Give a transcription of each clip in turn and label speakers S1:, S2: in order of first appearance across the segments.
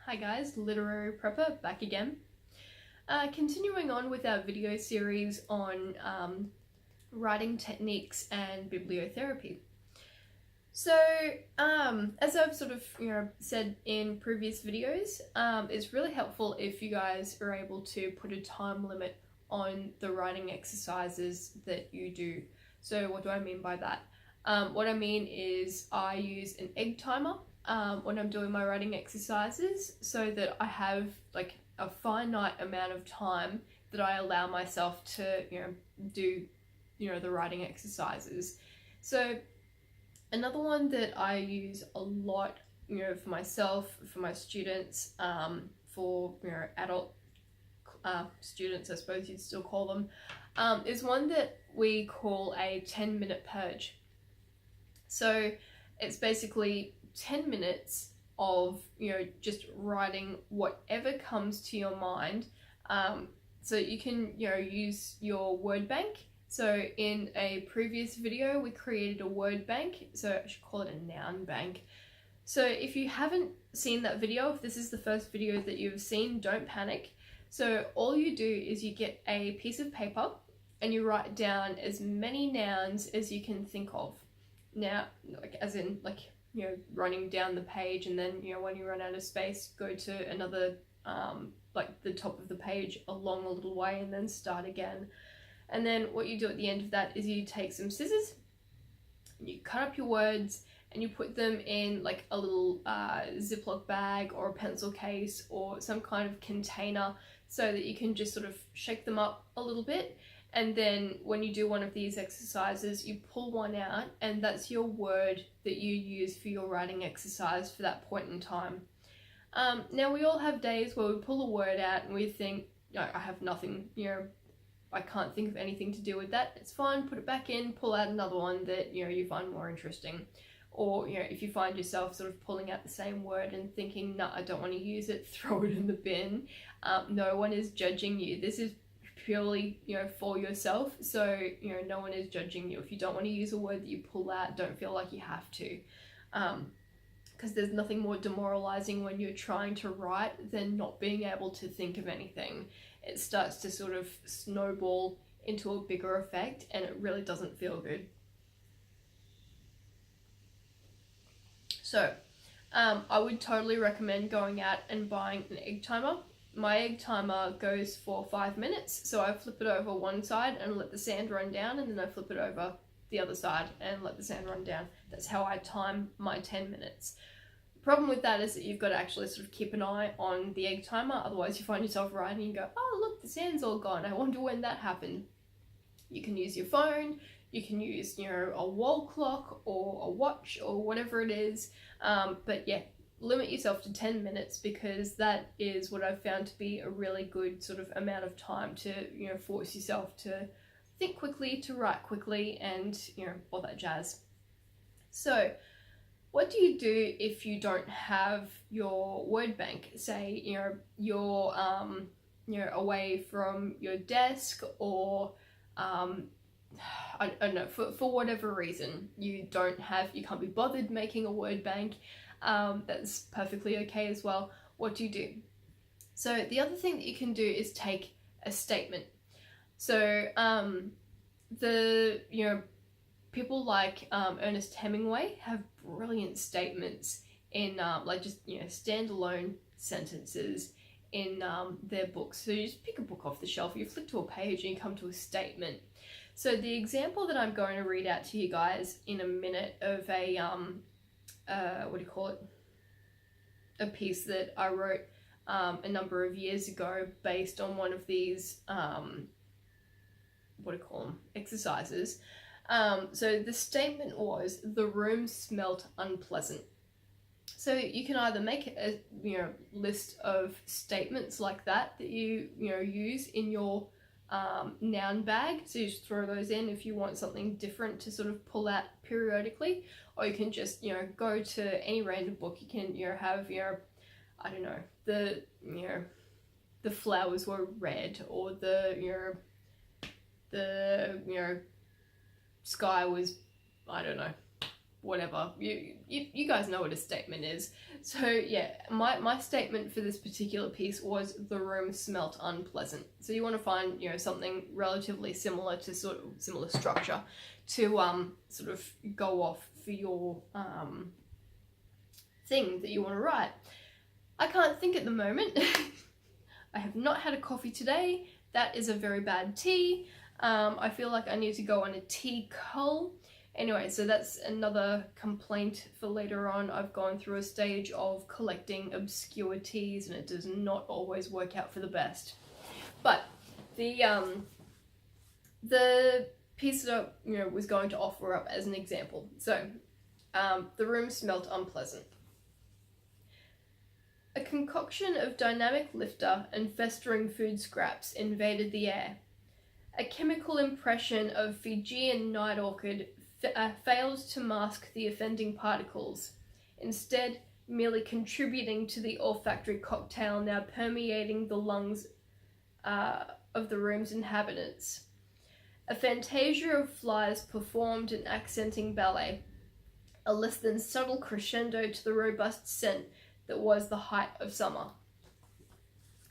S1: Hi guys, Literary Prepper back again. Continuing on with our video series on writing techniques and bibliotherapy. So, as I've sort of said in previous videos, it's really helpful if you guys are able to put a time limit on the writing exercises that you do. So what do I mean by that? What I mean is I use an egg timer when I'm doing my writing exercises, so that I have like a finite amount of time that I allow myself to do the writing exercises. So another one that I use a lot for myself, for my students, for adult students, I suppose you'd still call them, is one that we call a 10-minute purge. So it's basically 10 minutes of just writing whatever comes to your mind. So you can use your word bank. So in a previous video we created a word bank, so I should call it a noun bank. So if you haven't seen that video, if this is the first video that you've seen, don't panic. So all you do is you get a piece of paper and you write down as many nouns as you can think of. Now, running down the page, and then when you run out of space, go to another the top of the page along a little way and then start again. And then what you do at the end of that is you take some scissors, you cut up your words, and you put them in like a little Ziploc bag or a pencil case or some kind of container, so that you can just sort of shake them up a little bit. And then when you do one of these exercises, you pull one out, and that's your word that you use for your writing exercise for that point in time. Now we all have days where we pull a word out and we think, I have nothing, I can't think of anything to do with that. It's fine, put it back in, pull out another one that you find more interesting. Or if you find yourself sort of pulling out the same word and thinking, no, I don't want to use it, throw it in the bin. No one is judging you. This is purely for yourself, so no one is judging you. If you don't want to use a word that you pull out, don't feel like you have to, because there's nothing more demoralizing when you're trying to write than not being able to think of anything. It starts to sort of snowball into a bigger effect, and it really doesn't feel good. So I would totally recommend going out and buying an egg timer. My egg timer goes for 5 minutes, so I flip it over one side and let the sand run down, and then I flip it over the other side and let the sand run down. That's how I time my 10 minutes. The problem with that is that you've got to actually sort of keep an eye on the egg timer, otherwise you find yourself writing and you go, oh look, the sand's all gone, I wonder when that happened. You can use your phone, you can use a wall clock or a watch or whatever it is, but yeah, limit yourself to 10 minutes, because that is what I've found to be a really good sort of amount of time to force yourself to think quickly, to write quickly, and all that jazz. So what do you do if you don't have your word bank? Say you're away from your desk, or I don't know, for whatever reason you can't be bothered making a word bank. That's perfectly okay as well. What do you do? So the other thing that you can do is take a statement. So people like Ernest Hemingway have brilliant statements in standalone sentences in their books. So you just pick a book off the shelf, you flick to a page, and you come to a statement. So the example that I'm going to read out to you guys in a minute of a a piece that I wrote a number of years ago based on one of these exercises. So the statement was, the room smelt unpleasant. So you can either make a list of statements like that you use in your noun bag, so you just throw those in if you want something different to sort of pull out periodically, or you can just go to any random book. You can have I don't know, the flowers were red, or the sky was, I don't know, whatever. You guys know what a statement is. So yeah, my statement for this particular piece was the room smelt unpleasant. So you want to find, you know, something relatively similar to sort of similar structure to sort of go off for your thing that you want to write. I can't think at the moment. I have not had a coffee today. That is a very bad tea. I feel like I need to go on a tea cull. Anyway, so that's another complaint for later on. I've gone through a stage of collecting obscure teas and it does not always work out for the best. But the piece that I, you know, was going to offer up as an example. So, the room smelt unpleasant. A concoction of dynamic lifter and festering food scraps invaded the air. A chemical impression of Fijian night orchid failed to mask the offending particles, instead merely contributing to the olfactory cocktail now permeating the lungs of the room's inhabitants. A fantasia of flies performed an accenting ballet, a less than subtle crescendo to the robust scent that was the height of summer.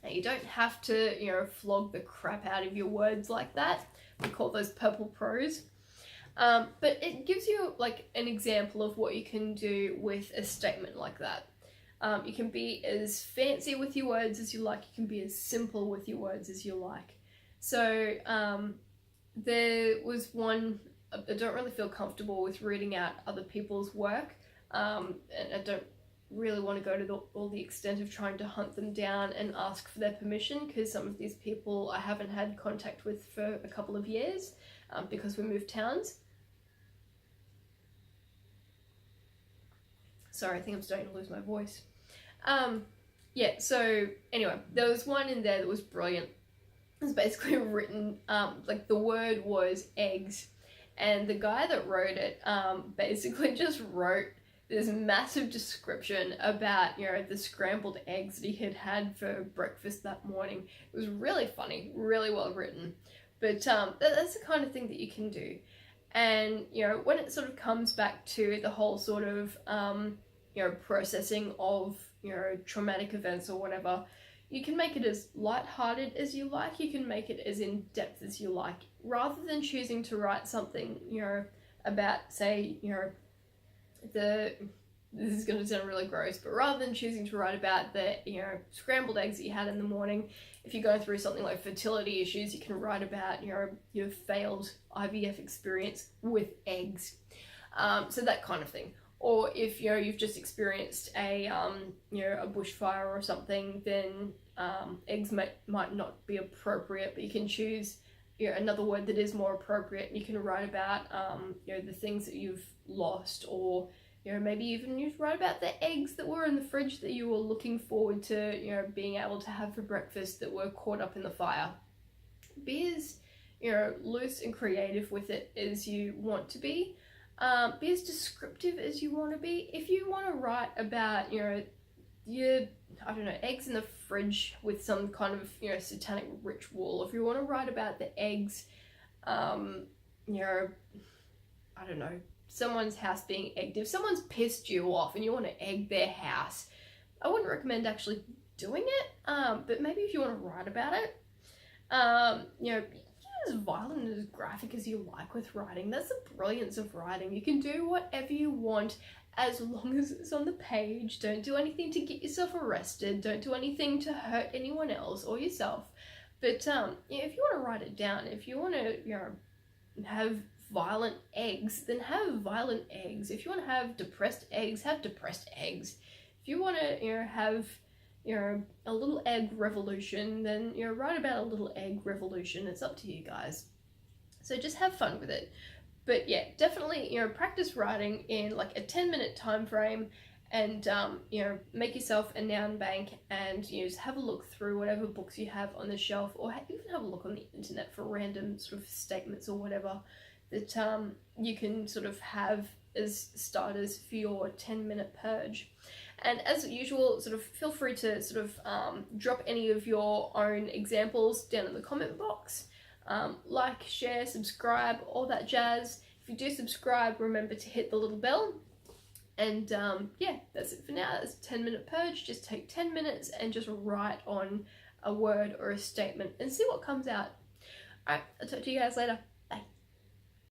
S1: Now, you don't have to, you know, flog the crap out of your words like that. We call those purple prose. But it gives you like an example of what you can do with a statement like that. You can be as fancy with your words as you like. You can be as simple with your words as you like. So there was one, I don't really feel comfortable with reading out other people's work. And I don't really want to go to all the extent of trying to hunt them down and ask for their permission, because some of these people I haven't had contact with for a couple of years because we moved towns. Sorry, I think I'm starting to lose my voice. Yeah, so anyway, there was one in there that was brilliant. It was basically written, like the word was eggs, and the guy that wrote it basically just wrote this massive description about, you know, the scrambled eggs that he had had for breakfast that morning. It was really funny, really well written. But that's the kind of thing that you can do. And, you know, when it sort of comes back to the whole sort of, you know, processing of, you know, traumatic events or whatever, you can make it as lighthearted as you like. You can make it as in-depth as you like. Rather than choosing to write something, you know, about, say, you know, this is going to sound really gross, but rather than choosing to write about the, you know, scrambled eggs that you had in the morning, if you're going through something like fertility issues, you can write about, you know, your failed IVF experience with eggs. So that kind of thing. Or if, you know, you've just experienced a, you know, a bushfire or something, then eggs might not be appropriate, but you can choose, you know, another word that is more appropriate. You can write about, you know, the things that you've lost, or, you know, maybe even you write about the eggs that were in the fridge that you were looking forward to, you know, being able to have for breakfast that were caught up in the fire. Be as, you know, loose and creative with it as you want to be. Be as descriptive as you want to be. If you want to write about, you know, your, I don't know, eggs in the fridge with some kind of, you know, satanic ritual, if you want to write about the eggs, you know, I don't know, someone's house being egged, if someone's pissed you off and you want to egg their house, I wouldn't recommend actually doing it, but maybe if you want to write about it, you know, as violent and as graphic as you like with writing. That's the brilliance of writing. You can do whatever you want as long as it's on the page. Don't do anything to get yourself arrested. Don't do anything to hurt anyone else or yourself. But yeah, if you want to write it down, if you want to, you know, have violent eggs, then have violent eggs. If you want to have depressed eggs, have depressed eggs. If you want to, you know, have, you know, a little egg revolution, then, you know, write about a little egg revolution. It's up to you guys. So just have fun with it. But yeah, definitely, you know, practice writing in like a 10-minute time frame, and, you know, make yourself a noun bank, and, you know, just have a look through whatever books you have on the shelf, or even have a look on the internet for random sort of statements or whatever that you can sort of have as starters for your 10-minute purge. And as usual, sort of feel free to sort of drop any of your own examples down in the comment box. Like, share, subscribe, all that jazz. If you do subscribe, remember to hit the little bell And yeah, that's it for now. That's a 10-minute purge. Just take 10 minutes and just write on a word or a statement and see what comes out. Alright, I'll talk to you guys later.